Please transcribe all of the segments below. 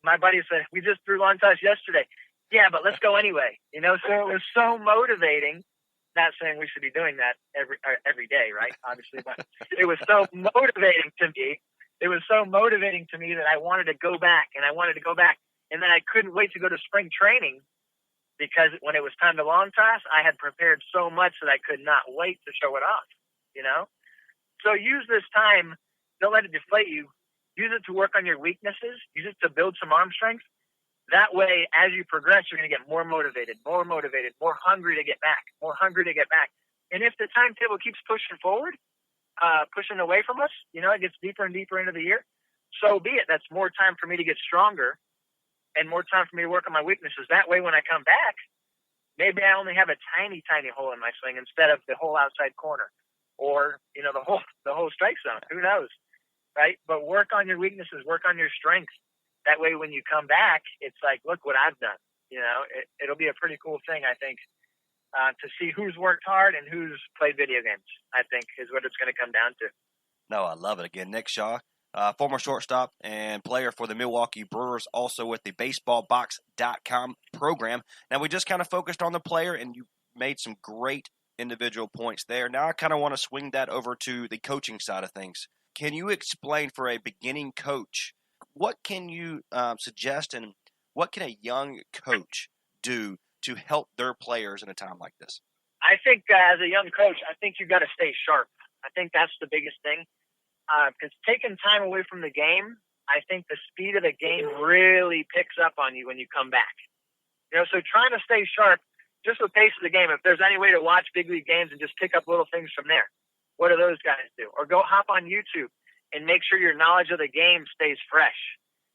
my buddy said, we just threw lawn tennis yesterday. Yeah, but let's go anyway. You know, so it was so motivating. Not saying we should be doing that every day, right? Obviously, but it was so motivating to me. It was so motivating to me that I wanted to go back, and I wanted to go back. And then I couldn't wait to go to spring training because when it was time to lawn toss, I had prepared so much that I could not wait to show it off, you know? So use this time. Don't let it deflate you. Use it to work on your weaknesses. Use it to build some arm strength. That way, as you progress, you're going to get more motivated, more hungry to get back, And if the timetable keeps pushing forward, pushing away from us, you know, it gets deeper and deeper into the year, so be it. That's more time for me to get stronger and more time for me to work on my weaknesses. That way, when I come back, maybe I only have a tiny, tiny hole in my swing instead of the whole outside corner or, you know, the whole strike zone. Who knows, right? But work on your weaknesses, work on your strengths. That way, when you come back, it's like, look what I've done. You know, it'll be a pretty cool thing, I think, to see who's worked hard and who's played video games, I think, is what it's going to come down to. No, I love it. Again, Nick Shaw, former shortstop and player for the Milwaukee Brewers, also with the baseballbox.com program. Now, we just kind of focused on the player, and you made some great individual points there. Now, I kind of want to swing that over to the coaching side of things. Can you explain for a beginning coach, what can you suggest and what can a young coach do to help their players in a time like this? I think as a young coach, I think you've got to stay sharp. I think that's the biggest thing. Because taking time away from the game, I think the speed of the game really picks up on you when you come back. You know, so trying to stay sharp, just the pace of the game. If there's any way to watch big league games and just pick up little things from there, what do those guys do? Or go hop on YouTube and make sure your knowledge of the game stays fresh.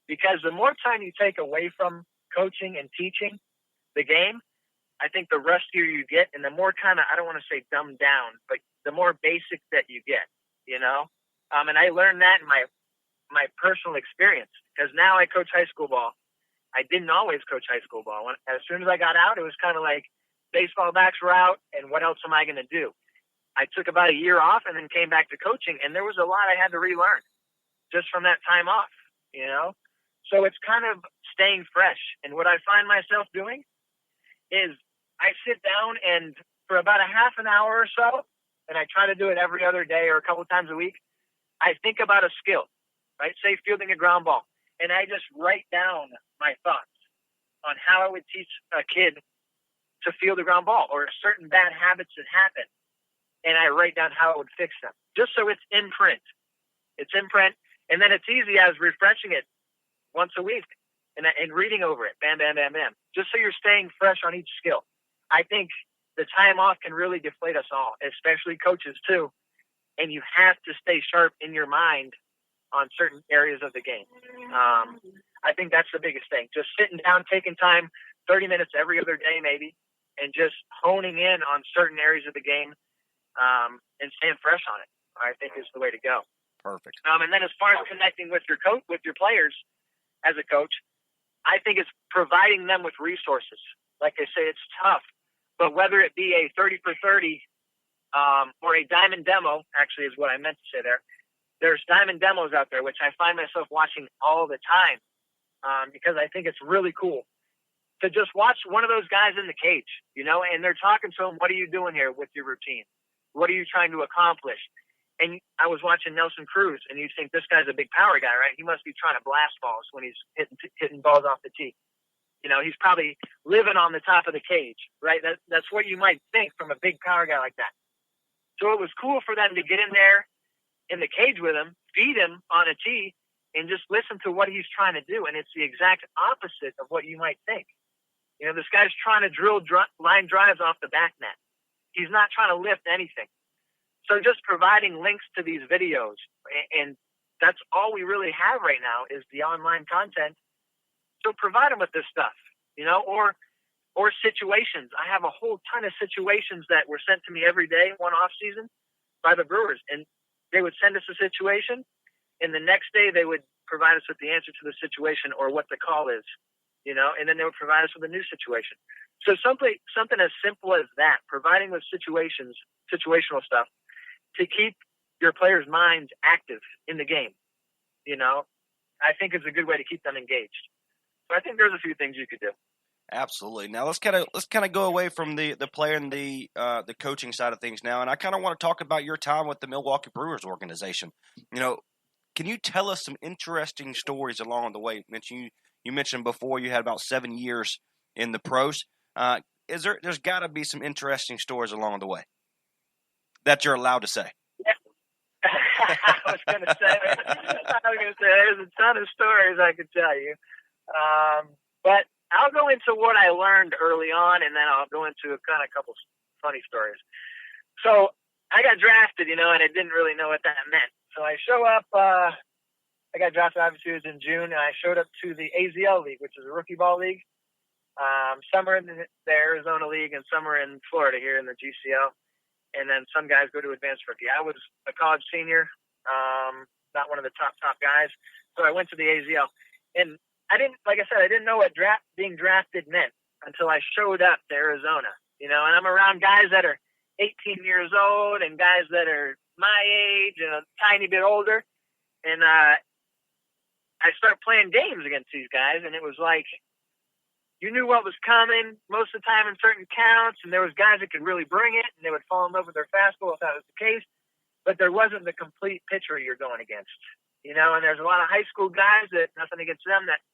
Because the more time you take away from coaching and teaching the game, I think the rustier you get and the more kind of, I don't want to say dumbed down, but the more basic that you get, you know? And I learned that in my personal experience because now I coach high school ball. I didn't always coach high school ball. As soon as I got out, it was kind of like baseball backs were out and what else am I going to do? I took about a year off and then came back to coaching, and there was a lot I had to relearn just from that time off, you know? So it's kind of staying fresh. And what I find myself doing is I sit down and for about a half an hour or so, and I try to do it every other day or a couple times a week, I think about a skill, right? Say fielding a ground ball. And I just write down my thoughts on how I would teach a kid to field a ground ball or certain bad habits that happen. And I write down how I would fix them, just so it's in print. It's in print. And then it's easy as refreshing it once a week and reading over it. Bam, bam, bam, bam. Just so you're staying fresh on each skill. I think the time off can really deflate us all, especially coaches too. And you have to stay sharp in your mind on certain areas of the game. I think that's the biggest thing. Just sitting down, taking time, 30 minutes every other day maybe, and just honing in on certain areas of the game and staying fresh on it, I think is the way to go. Perfect. And then as far as connecting with your coach, with your players as a coach, I think it's providing them with resources. Like I say, it's tough, but whether it be a 30 for 30 or a diamond demo, actually is what I meant to say there. There's diamond demos out there, which I find myself watching all the time because I think it's really cool to just watch one of those guys in the cage, you know, and they're talking to him, what are you doing here with your routine? What are you trying to accomplish? And I was watching Nelson Cruz, and you think this guy's a big power guy, right? He must be trying to blast balls when he's hitting balls off the tee. You know, he's probably living on the top of the cage, right? That's what you might think from a big power guy like that. So it was cool for them to get in there in the cage with him, feed him on a tee, and just listen to what he's trying to do. And it's the exact opposite of what you might think. You know, this guy's trying to drill line drives off the back net. He's not trying to lift anything. So just providing links to these videos, and that's all we really have right now is the online content. So provide them with this stuff, you know, or situations. I have a whole ton of situations that were sent to me every day, one off season by the Brewers, and they would send us a situation, and the next day they would provide us with the answer to the situation or what the call is, you know, and then they would provide us with a new situation. So something as simple as that, providing with situational stuff to keep your players' minds active in the game, you know, I think is a good way to keep them engaged. So I think there's a few things you could do. Absolutely. Now let's kind of go away from the player and the coaching side of things now, and I kind of want to talk about your time with the Milwaukee Brewers organization. Can you tell us some interesting stories along the way? You mentioned before you had about 7 years in the pros. There's got to be some interesting stories along the way that you're allowed to say. Yeah. I was going to say there's a ton of stories I could tell you, but I'll go into what I learned early on, and then I'll go into a couple funny stories. So I got drafted, and I didn't really know what that meant. So I show up. I got drafted, obviously, it was in June, and I showed up to the AZL League, which is a rookie ball league. Some are in the Arizona League, and some are in Florida here in the GCL. And then some guys go to advanced rookie. I was a college senior, not one of the top guys. So I went to the AZL. And I didn't know what being drafted meant until I showed up to Arizona, and I'm around guys that are 18 years old and guys that are my age and a tiny bit older. And I start playing games against these guys, and it was like you knew what was coming most of the time in certain counts, and there was guys that could really bring it, and they would fall in love with their fastball if that was the case, but there wasn't the complete pitcher you're going against, and there's a lot of high school guys that, nothing against them, that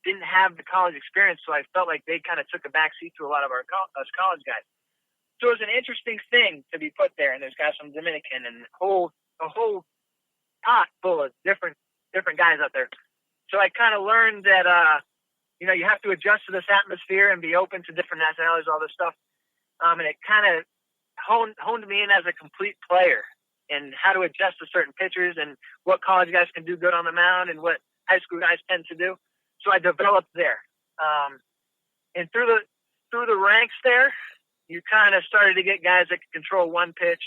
didn't have the college experience, so I felt like they kind of took a backseat to a lot of us college guys. So it was an interesting thing to be put there, and there's guys from Dominican and a whole pot full of different guys out there. So I kind of learned that, you have to adjust to this atmosphere and be open to different nationalities, all this stuff. And it kind of honed me in as a complete player and how to adjust to certain pitchers and what college guys can do good on the mound and what high school guys tend to do. So I developed there. And through the ranks there, you kind of started to get guys that could control one pitch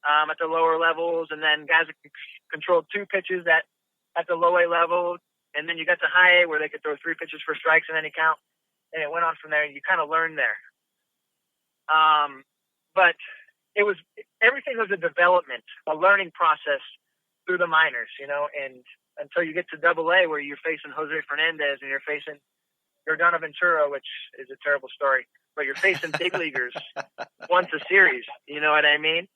at the lower levels, and then guys that could control two pitches at the low A level. And then you got to high A where they could throw 3 pitches for strikes in any count. And it went on from there. You kind of learned there. But everything was a development, a learning process through the minors, and until you get to Double A where you're facing Jose Fernandez and you're facing Jordana Ventura, which is a terrible story, but you're facing big leaguers once a series. You know what I mean?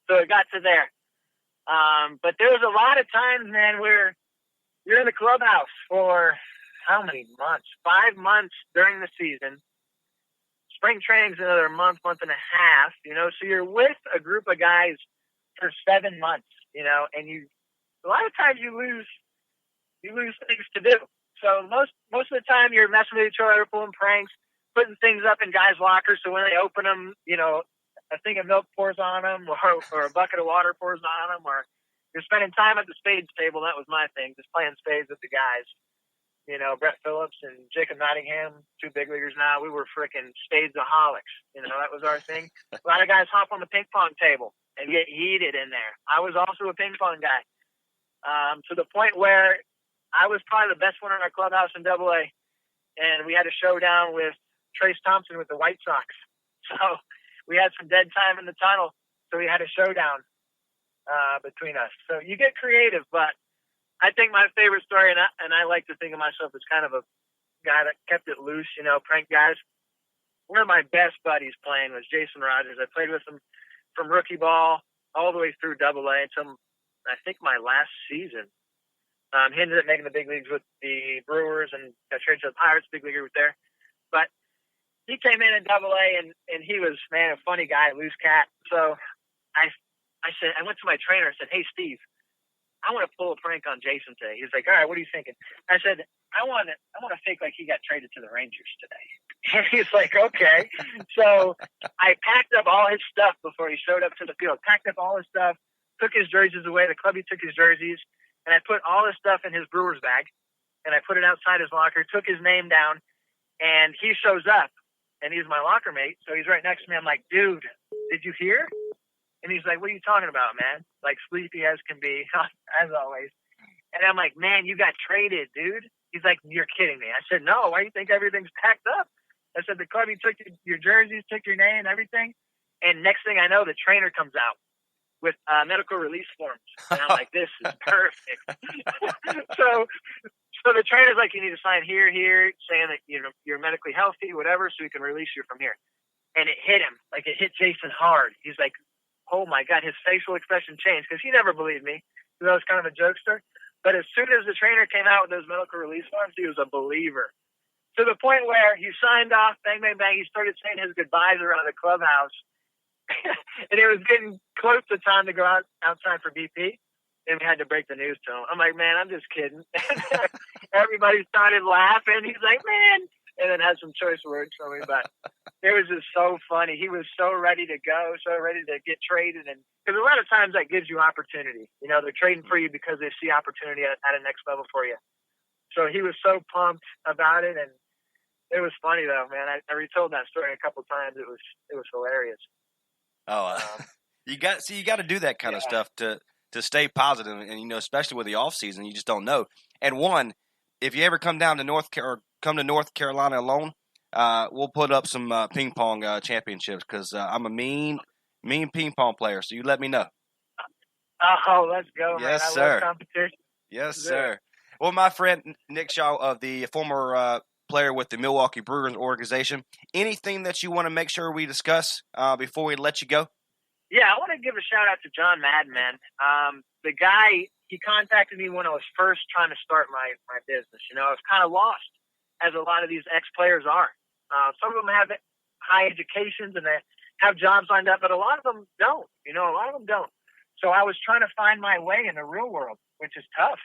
So it got to there. But there was a lot of times, man, where you're in the clubhouse for how many months? 5 months during the season. Spring training's another month and a half, so you're with a group of guys for 7 months, and a lot of times you lose things to do. So most of the time you're messing with each other, pulling pranks, putting things up in guys' lockers, so when they open them, a thing of milk pours on them, or a bucket of water pours on them, or you're spending time at the spades table. That was my thing, just playing spades with the guys. Brett Phillips and Jacob Nottingham, 2 big leaguers now. We were freaking spades-aholics. That was our thing. A lot of guys hop on the ping pong table and get heated in there. I was also a ping pong guy, to the point where I was probably the best one in our clubhouse in Double A, and we had a showdown with Trace Thompson with the White Sox. So we had some dead time in the tunnel, so we had a showdown between us. So you get creative, but I think my favorite story, and I like to think of myself as kind of a guy that kept it loose, prank guys. One of my best buddies playing was Jason Rogers. I played with him from rookie ball all the way through Double A until I think my last season. He ended up making the big leagues with the Brewers and got traded to the Pirates, big leaguer with there. But he came in Double A, and he was, man, a funny guy, loose cat. So I said, I went to my trainer and said, "Hey, Steve, I want to pull a prank on Jason today." He's like, "All right, what are you thinking?" I said, I want to fake like he got traded to the Rangers today." And he's like, "Okay." So I packed up all his stuff before he showed up to the field. Packed up all his stuff, took his jerseys away. The club, he took his jerseys, and I put all his stuff in his Brewers bag, and I put it outside his locker, took his name down, and he shows up, and he's my locker mate, so he's right next to me. I'm like, "Dude, did you hear?" And he's like, "What are you talking about, man?" Like, sleepy as can be, as always. And I'm like, "Man, you got traded, dude." He's like, "You're kidding me." I said, "No, why do you think everything's packed up?" I said, "The club, he took your jerseys, took your name, everything." And next thing I know, the trainer comes out with medical release forms. And I'm like, "This is perfect." So So the trainer's like, you need to sign here, saying that you're medically healthy, whatever, so we can release you from here. And it hit him, like it hit Jason hard. He's like, oh my God, his facial expression changed because he never believed me because I was kind of a jokester. But as soon as the trainer came out with those medical release forms, he was a believer. To the point where he signed off, bang, bang, bang. He started saying his goodbyes around the clubhouse. And it was getting close to time to go outside for BP. And we had to break the news to him. I'm like, man, I'm just kidding. Everybody started laughing. He's like, man. And then had some choice words for me. But it was just so funny. He was so ready to go, so ready to get traded. And because a lot of times that gives you opportunity. They're trading for you because they see opportunity at a next level for you. So he was so pumped about it. And it was funny, though, man. I retold that story a couple times. It was hilarious. Oh, you got to do that kind of stuff to stay positive, and especially with the off season, you just don't know. And one, if you ever come down to North Carolina alone, we'll put up some ping pong championships because I'm a mean ping pong player. So you let me know. Oh, let's go, man! Yes, I sir. love competition. Yes, sir. Well, my friend Nick Shaw, of the former player with the Milwaukee Brewers organization, anything that you want to make sure we discuss before we let you go? Yeah, I want to give a shout out to John Madden, man. The guy, he contacted me when I was first trying to start my business. I was kind of lost, as a lot of these ex-players are. Some of them have high educations and they have jobs lined up, but a lot of them don't. A lot of them don't. So I was trying to find my way in the real world, which is tough.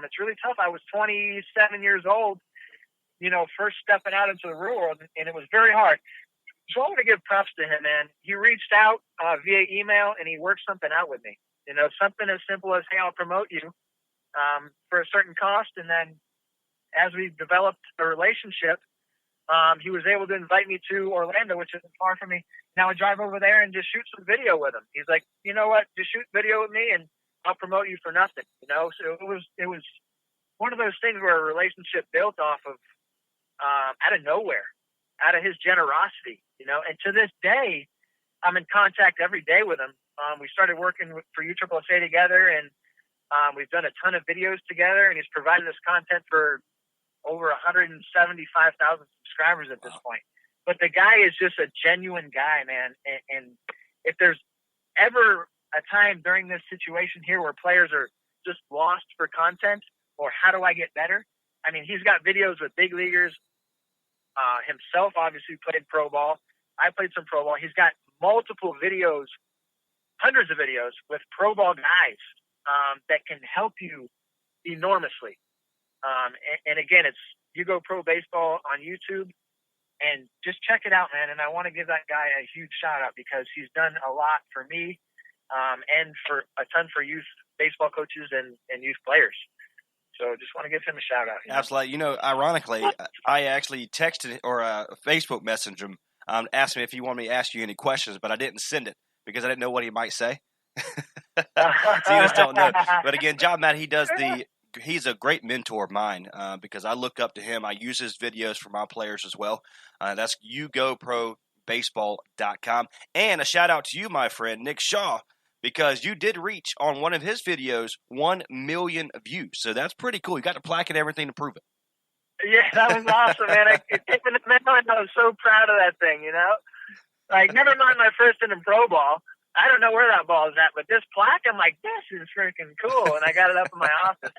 It's really tough. I was 27 years old, first stepping out into the real world, and it was very hard. So I want to give props to him, man. He reached out via email, and he worked something out with me. Something as simple as, hey, I'll promote you for a certain cost. And then as we developed a relationship, he was able to invite me to Orlando, which isn't far from me. Now I drive over there and just shoot some video with him. He's like, you know what? Just shoot video with me, and I'll promote you for nothing. So it was one of those things where a relationship built off of out of nowhere, out of his generosity. And to this day, I'm in contact every day with him. We started working for USSSA together, and we've done a ton of videos together, and he's provided us content for over 175,000 subscribers at this point. But the guy is just a genuine guy, man. And if there's ever a time during this situation here where players are just lost for content or how do I get better? I mean, he's got videos with big leaguers. Himself obviously played pro ball. I played some pro ball. He's got multiple videos, hundreds of videos with pro ball guys that can help you enormously. And again, it's You Go Pro Baseball on YouTube, and just check it out, man. And I want to give that guy a huge shout out because he's done a lot for me and for a ton for youth baseball coaches and youth players. So just want to give him a shout out. Absolutely. Ironically, I actually texted or Facebook messaged him, asked me if he wanted me to ask you any questions, but I didn't send it because I didn't know what he might say. So you just don't know. But again, John Matt, he's a great mentor of mine because I look up to him. I use his videos for my players as well. That's YouGoProBaseball.com. And a shout out to you, my friend, Nick Shaw, because you did reach on one of his videos 1 million views. So that's pretty cool. You got the plaque and everything to prove it. Yeah, that was awesome, man. I was so proud of that thing, Like, never mind my first inning pro ball. I don't know where that ball is at, but this plaque, I'm like, this is freaking cool. And I got it up in my office.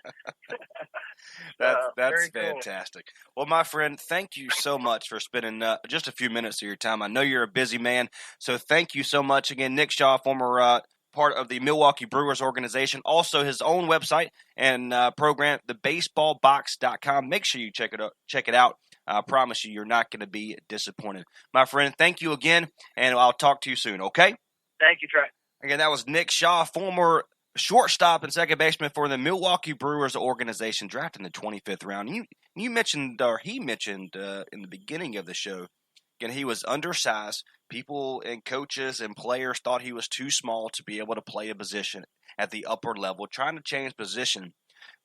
That's fantastic. Cool. Well, my friend, thank you so much for spending just a few minutes of your time. I know you're a busy man, so thank you so much. Again, Nick Shaw, former part of the Milwaukee Brewers organization, also his own website and program, thebaseballbox.com. Make sure you check it out. I promise you're not going to be disappointed. My friend, thank you again, and I'll talk to you soon, okay? Thank you, Trey. Again, that was Nick Shaw, former shortstop and second baseman for the Milwaukee Brewers organization, drafted in the 25th round. He mentioned in the beginning of the show, again, he was undersized. People and coaches and players thought he was too small to be able to play a position at the upper level, trying to change position.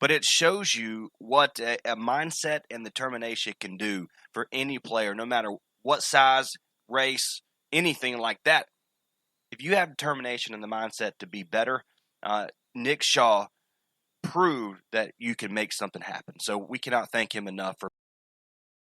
But it shows you what a mindset and determination can do for any player, no matter what size, race, anything like that. If you have determination and the mindset to be better, Nick Shaw proved that you can make something happen. So we cannot thank him enough for